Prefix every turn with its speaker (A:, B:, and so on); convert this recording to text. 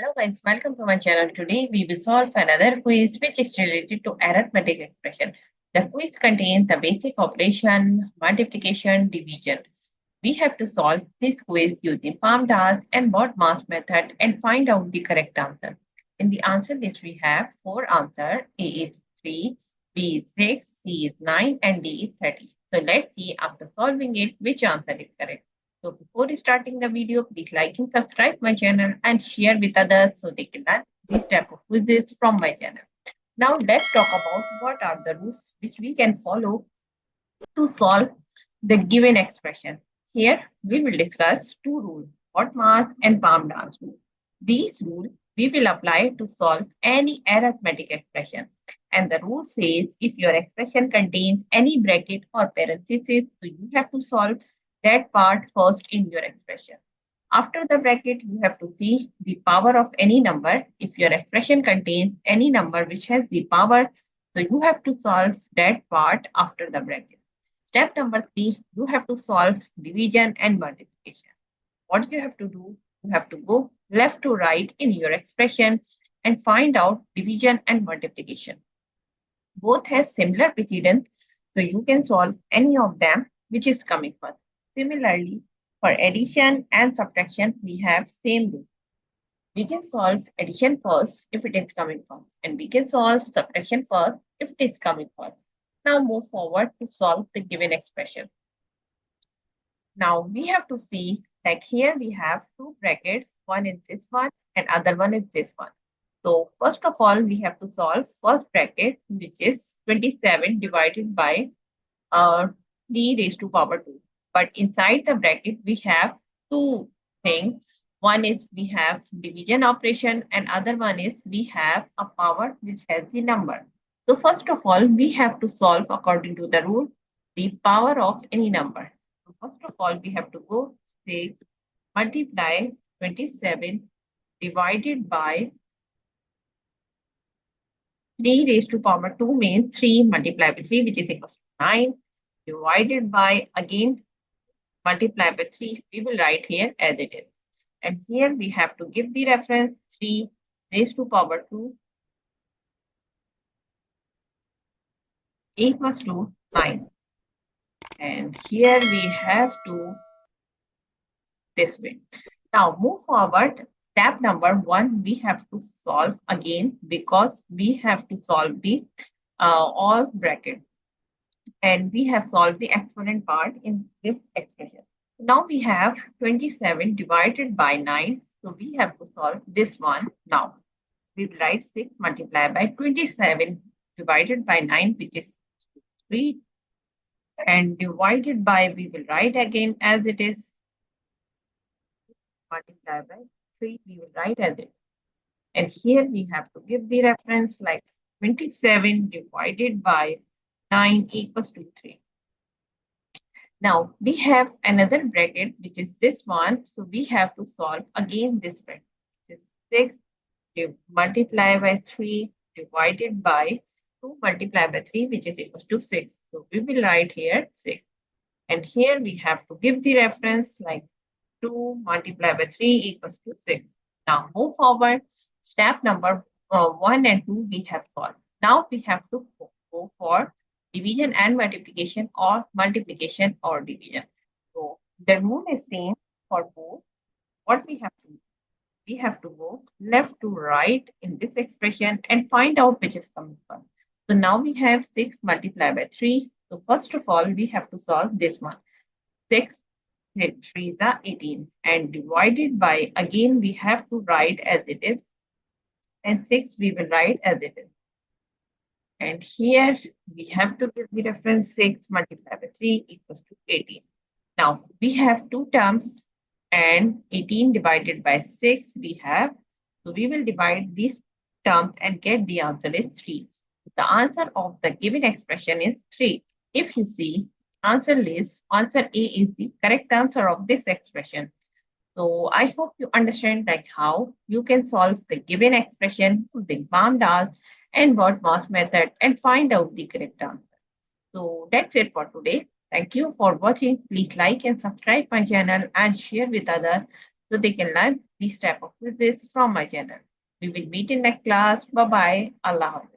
A: Hello guys, welcome to my channel. Today we will solve another quiz which is related to arithmetic expression. The quiz contains the basic operation, multiplication, division. We have to solve this quiz using PAMDAS and word mass method and find out the correct answer. In the answer list we have four answers. A is 3, B is 6, C is 9 and D is 30. So let's see after solving it which answer is correct. So before starting the video, please like and subscribe my channel and share with others so they can learn this type of quizzes from my channel. Now let's talk about what are the rules which we can follow to solve the given expression. Here we will discuss two rules, BODMAS and PAMDAS rule. These rules we will apply to solve any arithmetic expression. And the rule says if your expression contains any bracket or parenthesis, so you have to solve that part first in your expression. After the bracket, you have to see the power of any number. If your expression contains any number which has the power, so you have to solve that part after the bracket. Step number 3, you have to solve division and multiplication. What you have to do, you have to go left to right in your expression and find out division and multiplication. Both has similar precedence, so you can solve any of them which is coming first. Similarly, for addition and subtraction, we have same rule. We can solve addition first if it is coming first, and we can solve subtraction first if it is coming first. Now move forward to solve the given expression. Now we have to see that here we have two brackets, one is this one and other one is this one. So first of all, we have to solve first bracket, which is 27 divided by 3 raised to power 2. But inside the bracket, we have two things. One is we have division operation and other one is we have a power which has the number. So first of all, we have to solve according to the rule, the power of any number. So first of all, we have to go say multiply 27 divided by 3 raised to power 2 means 3 multiplied by 3, which is equals to 9, divided by again multiply by 3. We will write here as it is. And here we have to give the reference 3 raised to power 2 equals to 9. And here we have to this way. Now move forward. Step number 1, we have to solve again because we have to solve the all bracket. And we have solved the exponent part in this expression. Now we have 27 divided by 9. So we have to solve this one now. We will write 6 multiplied by 27 divided by 9, which is 3. And divided by, we will write again as it is. Multiplied by 3, we will write as it is. And here we have to give the reference like 27 divided by 9 equals to 3. Now we have another bracket which is this one. So we have to solve again this bracket. This is 6 multiplied by 3 divided by 2 multiplied by 3, which is equals to 6. So we will write here 6. And here we have to give the reference like 2 multiplied by 3 equals to 6. Now move forward. Step number 1 and 2 we have solved. Now we have to go for division and multiplication or multiplication or division. So the rule is same for both. What we have to do? We have to go left to right in this expression and find out which is coming first. So now we have 6 multiplied by 3. So first of all, we have to solve this one. 6 3 is 18 and divided by, again we have to write as it is, and 6 we will write as it is. And here we have to give the reference 6 multiplied by 3 equals to 18. Now we have two terms and 18 divided by 6 we have. So we will divide these terms and get the answer is 3. The answer of the given expression is 3. If you see answer list, answer A is the correct answer of this expression. So I hope you understand like how you can solve the given expression using PAMDAS and word mass method and find out the correct answer. So that's it for today. Thank you for watching. Please like and subscribe my channel and share with others so they can learn these type of quizzes from my channel. We will meet in next class. Bye bye. Allah Hafiz.